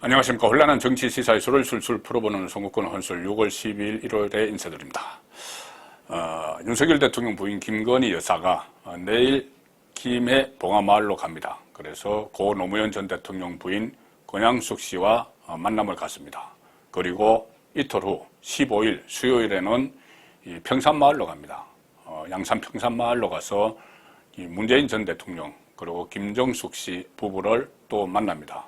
안녕하십니까. 혼란한 정치 시사의 수를 술술 풀어보는 송국권 헌술 6월 12일 1월에 인사드립니다. 윤석열 대통령 부인 김건희 여사가 내일 김해 봉하마을로 갑니다. 그래서 고 노무현 전 대통령 부인 권양숙 씨와 만남을 갖습니다. 그리고 이틀 후 15일 수요일에는 평산마을로 갑니다. 양산 평산마을로 가서 문재인 전 대통령 그리고 김정숙 씨 부부를 또 만납니다.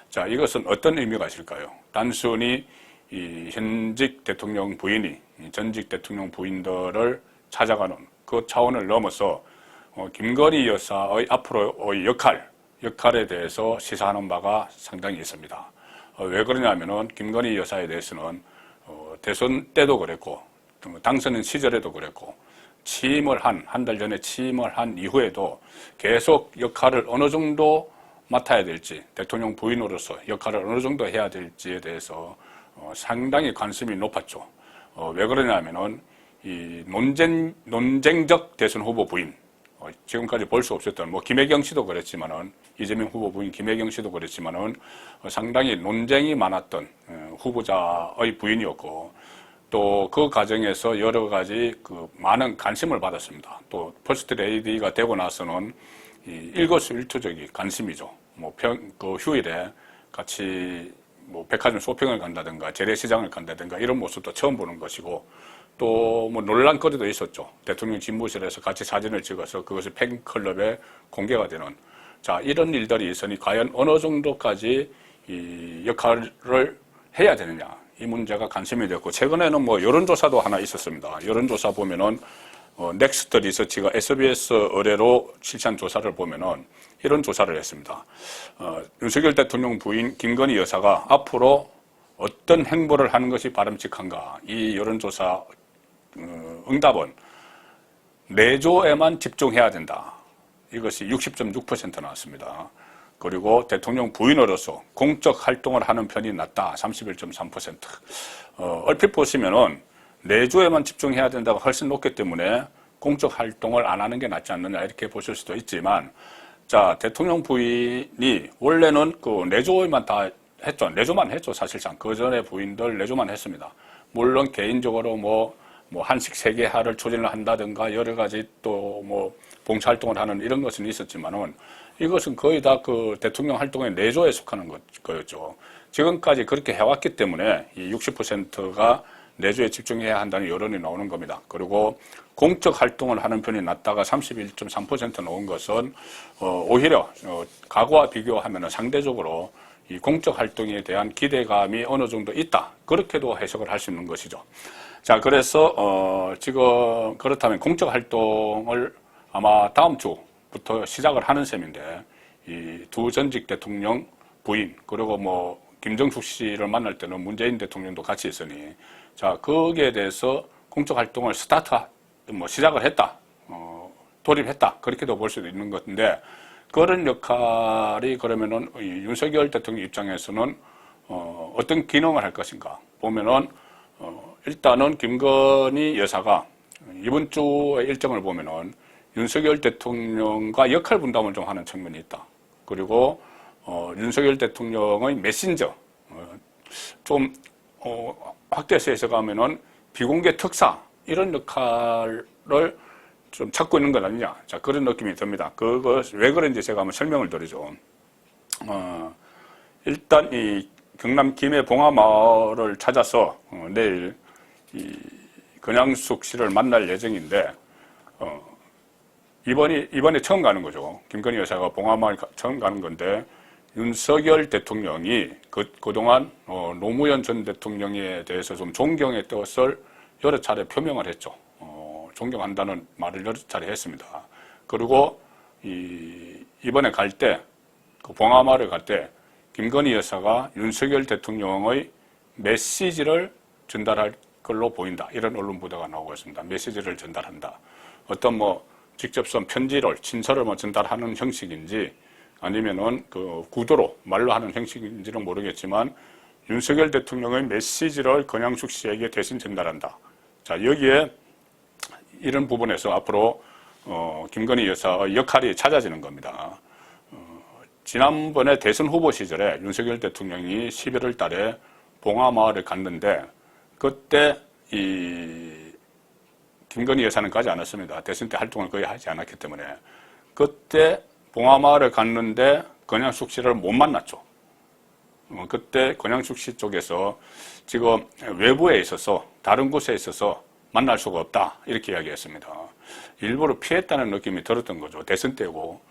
자, 이것은 어떤 의미가 있을까요? 단순히 이 현직 대통령 부인이 전직 대통령 부인들을 찾아가는 그 차원을 넘어서 김건희 여사의 앞으로의 역할에 대해서 시사하는 바가 상당히 있습니다. 왜 그러냐면은 김건희 여사에 대해서는 대선 때도 그랬고 당선 시절에도 그랬고 취임을 한 달 전에 취임을 한 이후에도 계속 역할을 어느 정도 맡아야 될지, 대통령 부인으로서 역할을 어느 정도 해야 될지에 대해서 상당히 관심이 높았죠. 왜 그러냐면은 이 논쟁적 대선 후보 부인, 지금까지 볼 수 없었던 김혜경 씨도 그랬지만은 이재명 후보 부인 김혜경 씨도 그랬지만은 상당히 논쟁이 많았던 후보자의 부인이었고 또 그 과정에서 여러 가지 많은 관심을 받았습니다. 또 퍼스트 레이디가 되고 나서는 일거수일투족이 관심이죠. 휴일에 같이 백화점 쇼핑을 간다든가 재래시장을 간다든가 이런 모습도 처음 보는 것이고 또 논란거리도 있었죠. 대통령 집무실에서 같이 사진을 찍어서 그것이 팬클럽에 공개가 되는 자 이런 일들이 있으니 과연 어느 정도까지 이 역할을 해야 되느냐 이 문제가 관심이 됐고 최근에는 여론조사도 하나 있었습니다. 여론조사 보면은 넥스트 리서치가 SBS 의뢰로 실시한 조사를 보면은 이런 조사를 했습니다. 윤석열 대통령 부인 김건희 여사가 앞으로 어떤 행보를 하는 것이 바람직한가? 이 여론조사 응답은 내조에만 집중해야 된다. 이것이 60.6% 나왔습니다. 그리고 대통령 부인으로서 공적 활동을 하는 편이 낫다. 31.3%. 얼핏 보시면은 내조에만 집중해야 된다고 훨씬 높기 때문에 공적 활동을 안 하는 게 낫지 않느냐 이렇게 보실 수도 있지만 자 대통령 부인이 원래는 내조에만 다 했죠. 내조만 했죠. 사실상 그 전에 부인들 내조만 했습니다. 물론 개인적으로 한식 세계화를 추진을 한다든가 여러 가지 또 봉사활동을 하는 이런 것은 있었지만은 이것은 거의 다 대통령 활동의 내조에 속하는 거였죠. 지금까지 그렇게 해왔기 때문에 이 60%가 내조에 집중해야 한다는 여론이 나오는 겁니다. 그리고 공적 활동을 하는 편이 낫다가 31.3% 나온 것은 오히려 과거와 비교하면 상대적으로 이 공적 활동에 대한 기대감이 어느 정도 있다. 그렇게도 해석을 할 수 있는 것이죠. 자, 그래서 지금 그렇다면 공적 활동을 아마 다음 주부터 시작을 하는 셈인데 이 두 전직 대통령 부인 그리고 김정숙 씨를 만날 때는 문재인 대통령도 같이 있으니 자, 거기에 대해서 공적 활동을 시작을 했다. 돌입했다. 그렇게도 볼 수도 있는 것인데, 그런 역할이 그러면은, 윤석열 대통령 입장에서는, 어떤 기능을 할 것인가. 보면은, 일단은 김건희 여사가 이번 주의 일정을 보면은, 윤석열 대통령과 역할 분담을 좀 하는 측면이 있다. 그리고, 윤석열 대통령의 메신저, 확대해서 해석하면은 비공개 특사 이런 역할을 좀 찾고 있는 것 아니냐. 자, 그런 느낌이 듭니다. 그것 왜 그런지 제가 한번 설명을 드리죠. 일단 이 경남 김해 봉하마을을 찾아서 내일 이 권양숙 씨를 만날 예정인데 이번에 처음 가는 거죠. 김건희 여사가 봉하마을 처음 가는 건데 윤석열 대통령이 그동안 노무현 전 대통령에 대해서 좀 존경의 뜻을 여러 차례 표명을 했죠. 존경한다는 말을 여러 차례 했습니다. 그리고 이번에 갈 때, 봉하마을에 갈 때 김건희 여사가 윤석열 대통령의 메시지를 전달할 걸로 보인다. 이런 언론 보도가 나오고 있습니다. 메시지를 전달한다. 어떤 직접 쓴 편지를 친서를 전달하는 형식인지 아니면은 구도로 말로 하는 형식인지는 모르겠지만 윤석열 대통령의 메시지를 권양숙 씨에게 대신 전달한다. 자, 여기에 이런 부분에서 앞으로 김건희 여사의 역할이 찾아지는 겁니다. 지난번에 대선 후보 시절에 윤석열 대통령이 11월 달에 봉하마을을 갔는데 그때 김건희 여사는 가지 않았습니다. 대선 때 활동을 거의 하지 않았기 때문에. 그때 봉하마을을 갔는데 권양숙 씨를 못 만났죠. 그때 권양숙 씨 쪽에서 지금 외부에 있어서 다른 곳에 있어서 만날 수가 없다 이렇게 이야기했습니다. 일부러 피했다는 느낌이 들었던 거죠. 대선 때고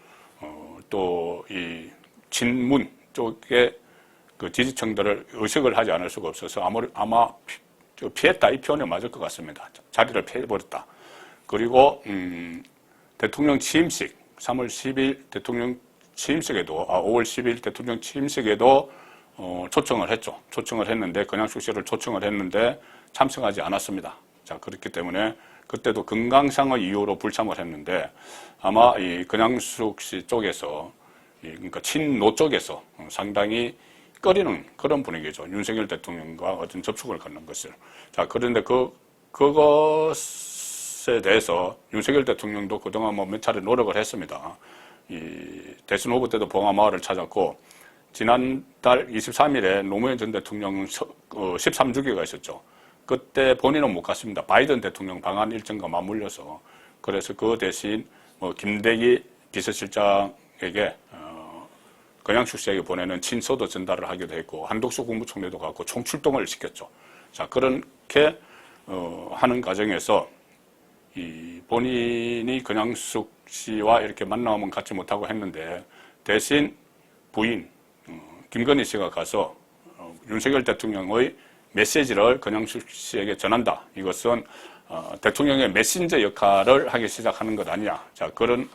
또 이 친문 쪽에 그 지지층들을 의식을 하지 않을 수가 없어서 아마 피했다 이 표현이 맞을 것 같습니다. 자리를 피해버렸다. 그리고 대통령 취임식 3월 10일 대통령 취임식에도 5월 10일 대통령 취임식에도 초청을 했죠. 초청을 했는데 권양숙 씨를 초청을 했는데 참석하지 않았습니다. 자, 그렇기 때문에 그때도 건강상의 이유로 불참을 했는데 아마 이 권양숙 씨 쪽에서 그러니까 친노 쪽에서 상당히 꺼리는 그런 분위기죠. 윤석열 대통령과 어떤 접촉을 갖는 것을. 자, 그런데 그것에 대해서 윤석열 대통령도 그동안 몇 차례 노력을 했습니다. 이 대선 후보 때도 봉하마을을 찾았고 지난달 23일에 노무현 전 대통령 13주기가 있었죠. 그때 본인은 못 갔습니다. 바이든 대통령 방한 일정과 맞물려서. 그래서 그 대신 김대기 비서실장에게 권양숙 씨에게 보내는 친서도 전달을 하기도 했고 한독수 국무총리도 갔고 총출동을 시켰죠. 자, 그렇게 하는 과정에서 본인이 권양숙 씨와 이렇게 만남은 갖지 못하고 했는데 대신 부인 김건희 씨가 가서 윤석열 대통령의 메시지를 권양숙 씨에게 전한다. 이것은 대통령의 메신저 역할을 하기 시작하는 것 아니냐. 자, 그런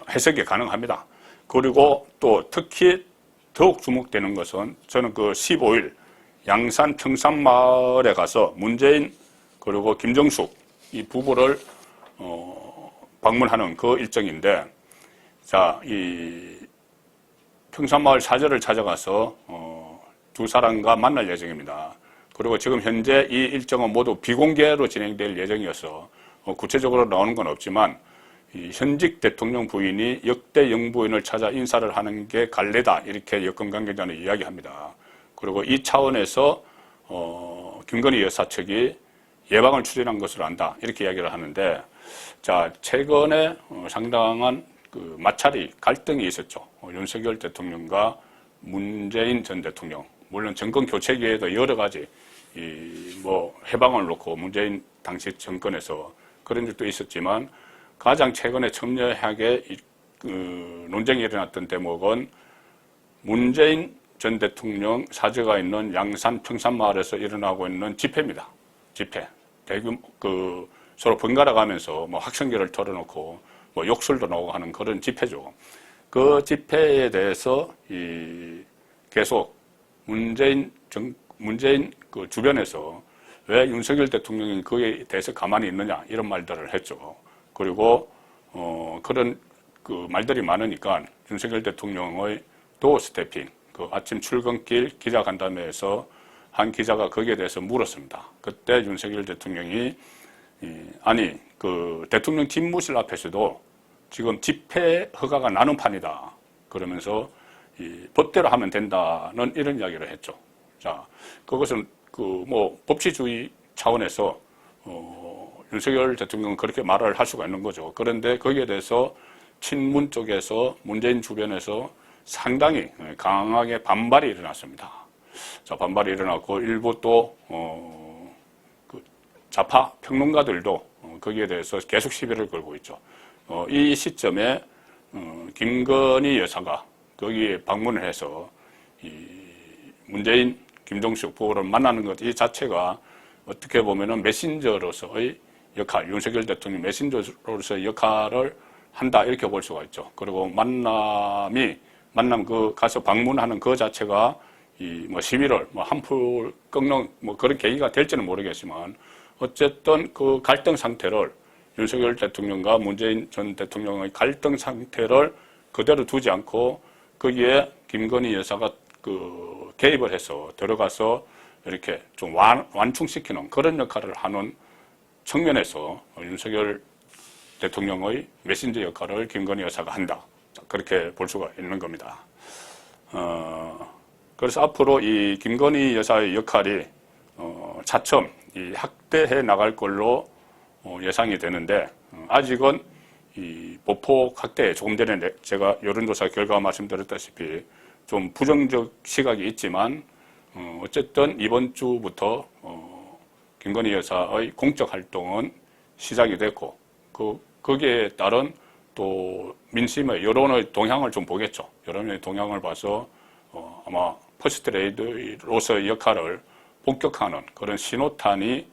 해석이 가능합니다. 그리고 또 특히 더욱 주목되는 것은 저는 그 15일 양산 평산마을에 가서 문재인 그리고 김정숙 이 부부를 방문하는 그 일정인데, 자, 이 평산마을 사저를 찾아가서 두 사람과 만날 예정입니다. 그리고 지금 현재 이 일정은 모두 비공개로 진행될 예정이어서 구체적으로 나오는 건 없지만 이 현직 대통령 부인이 역대 영부인을 찾아 인사를 하는 게 관례다 이렇게 여권 관계자는 이야기합니다. 그리고 이 차원에서 김건희 여사 측이 예방을 추진한 것으로 안다 이렇게 이야기를 하는데, 자, 최근에 상당한 그 마찰이 갈등이 있었죠. 윤석열 대통령과 문재인 전 대통령, 물론 정권 교체 기회에도 여러 가지 해방을 놓고 문재인 당시 정권에서 그런 적도 있었지만 가장 최근에 첨예하게 논쟁이 일어났던 대목은 문재인 전 대통령 사저가 있는 양산 평산마을에서 일어나고 있는 집회입니다. 집회. 대규모 서로 번갈아 가면서 학생들을 털어놓고 욕설도 나오고 하는 그런 집회죠. 그 집회에 대해서 계속 문재인 그 주변에서 왜 윤석열 대통령이 거기에 대해서 가만히 있느냐 이런 말들을 했죠. 그리고 그런 그 말들이 많으니까 윤석열 대통령의 도어 스태핑, 그 아침 출근길 기자간담회에서 한 기자가 거기에 대해서 물었습니다. 그때 윤석열 대통령이 아니 그 대통령 집무실 앞에서도 지금 집회 허가가 나는 판이다. 그러면서 법대로 하면 된다는 이런 이야기를 했죠. 자, 그것은 법치주의 차원에서 윤석열 대통령은 그렇게 말을 할 수가 있는 거죠. 그런데 거기에 대해서 친문 쪽에서 문재인 주변에서 상당히 강하게 반발이 일어났습니다. 자, 반발이 일어났고 일부 또 좌파 평론가들도 거기에 대해서 계속 시비를 걸고 있죠. 이 시점에 김건희 여사가 거기에 방문을 해서 문재인, 김정숙 부부를 만나는 것 이 자체가 어떻게 보면은 메신저로서의 역할, 윤석열 대통령 메신저로서의 역할을 한다 이렇게 볼 수가 있죠. 그리고 만남 가서 방문하는 그 자체가 11월 한풀 꺾는 그런 계기가 될지는 모르겠지만 어쨌든 그 갈등 상태를 윤석열 대통령과 문재인 전 대통령의 갈등 상태를 그대로 두지 않고 거기에 김건희 여사가 개입을 해서 들어가서 이렇게 좀 완충시키는 그런 역할을 하는 측면에서 윤석열 대통령의 메신저 역할을 김건희 여사가 한다. 그렇게 볼 수가 있는 겁니다. 그래서 앞으로 이 김건희 여사의 역할이 차츰 이 확대해 나갈 걸로 예상이 되는데, 아직은 이 보폭 확대, 조금 전에 제가 여론조사 결과 말씀드렸다시피 좀 부정적 시각이 있지만, 어쨌든 이번 주부터 김건희 여사의 공적 활동은 시작이 됐고, 거기에 따른 또 민심의 여론의 동향을 좀 보겠죠. 여론의 동향을 봐서 아마 퍼스트레이디로서의 역할을 본격화하는 그런 신호탄이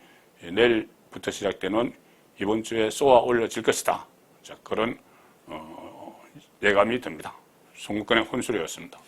내일부터 시작되는 이번 주에 쏘아 올려질 것이다. 자, 그런 예감이 듭니다. 송국근의 혼술이었습니다.